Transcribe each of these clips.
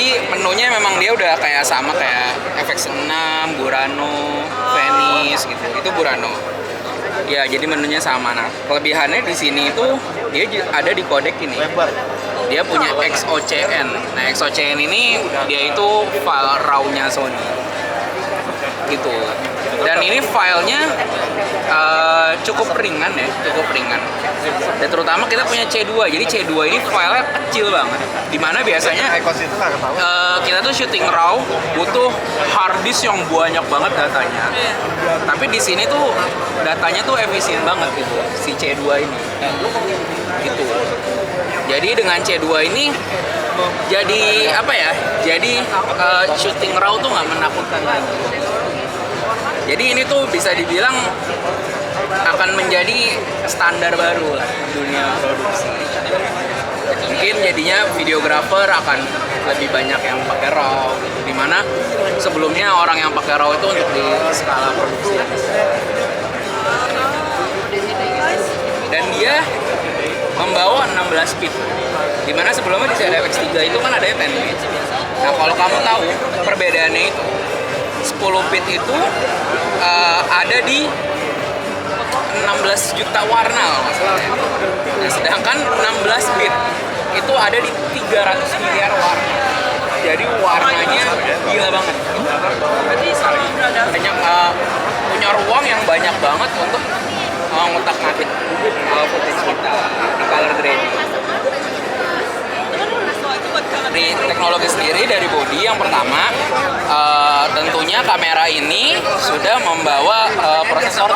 Jadi menunya memang dia udah kayak sama kayak FX6, Burano, Venice gitu. Itu Burano. Ya, jadi menunya sama. Nah, kelebihannya di sini itu dia ada di kodek ini. Dia punya XOCN. Nah, XOCN ini dia itu file RAW-nya Sony. Gitu. Dan ini filenya cukup ringan ya, cukup ringan. Dan terutama kita punya C2, jadi C2 ini filenya kecil banget. Dimana biasanya kita tuh syuting RAW butuh hard disk yang banyak banget datanya. Tapi di sini tuh datanya tuh efisien banget gitu, si C2 ini. Gitu. Jadi dengan C2 ini jadi apa ya? Jadi syuting RAW tuh nggak menakutkan lagi. Jadi ini tuh bisa dibilang akan menjadi standar baru lah dunia produksi. Mungkin jadinya videografer akan lebih banyak yang pakai RAW, dimana sebelumnya orang yang pakai RAW itu untuk di skala produksi. Dan dia membawa 16 bit, dimana sebelumnya di ZFX3 itu kan ada 10 bit. Nah, kalau kamu tahu perbedaannya itu 10 bit itu ada di 16 juta warna maksudnya. Nah, sedangkan 16 bit itu ada di 300 miliar warna. Jadi warnanya gila banget. Banyak punya ruang yang banyak banget untuk ngutak-ngatik footage kita di color grading. Di teknologi sendiri dari body yang pertama, tentunya kamera ini sudah membawa prosesor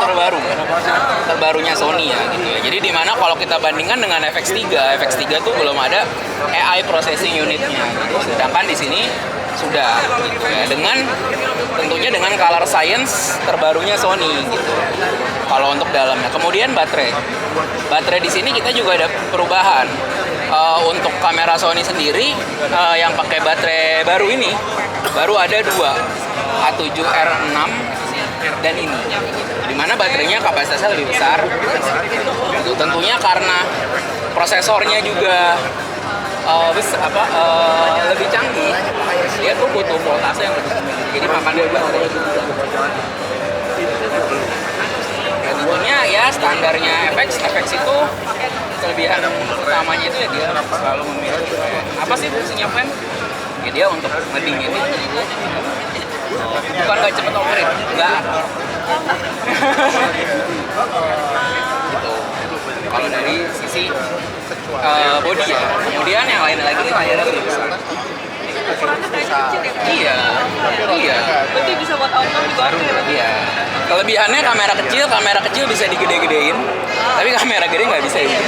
terbarunya Sony ya gitu ya. Jadi dimana kalau kita bandingkan dengan FX3 tuh belum ada AI processing unitnya gitu. Sedangkan di sini sudah gitu ya, tentunya dengan color science terbarunya Sony gitu. Kalau untuk dalamnya, kemudian baterai di sini kita juga ada perubahan. Untuk kamera Sony sendiri yang pakai baterai baru ini baru ada 2, A7R6 dan ini, dimana baterainya kapasitasnya lebih besar. Itu tentunya karena prosesornya juga lebih canggih, dia tuh butuh voltase yang lebih tinggi, jadi makannya baterai. Tentunya ya standarnya FX itu kelebihan utamanya itu ya dia selalu memilih apa sih fungsinya fan? Ya dia untuk ngedingin itu. Bukan nggak cepet overheat, enggak. Gitu. Kalau dari sisi body ya. Kemudian yang lain lagi layarnya lebih besar. Iya. Berarti bisa buat outdoor juga. Iya. Kelebihannya kamera kecil bisa digede-gedein, tapi kamera gede nggak bisa ya.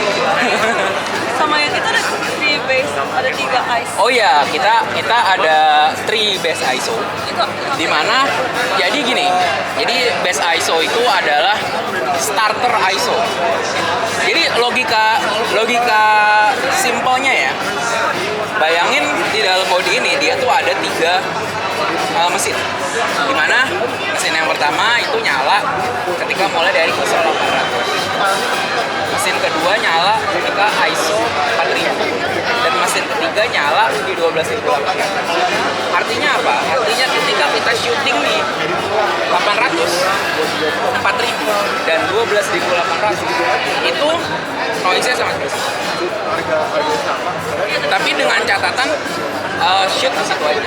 Sama yang itu ada 3 base, ada 3 ISO. Oh iya, kita ada 3 base ISO. Di mana jadi gini. Jadi base ISO itu adalah starter ISO. Jadi logika simpelnya ya. Bayangin di dalam body ini dia tuh ada 3 mesin. Dimana mesin yang pertama itu nyala ketika mulai dari ISO 800. Mesin kedua nyala ketika ISO 4000. Dan mesin ketiga nyala di 12.800. Artinya apa? Artinya ketika kita syuting nih 800, 4000 dan 12.800 itu noise-nya sangat besar. Tapi dengan catatan shoot di situ aja.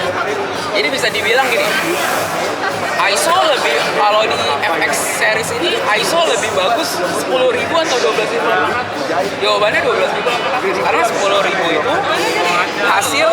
Jadi bisa dibilang gini, ISO lebih, kalau di FX series ini ISO lebih bagus 10.000 atau 12.800? Jawabannya 12.800 karena 10.000 itu hasil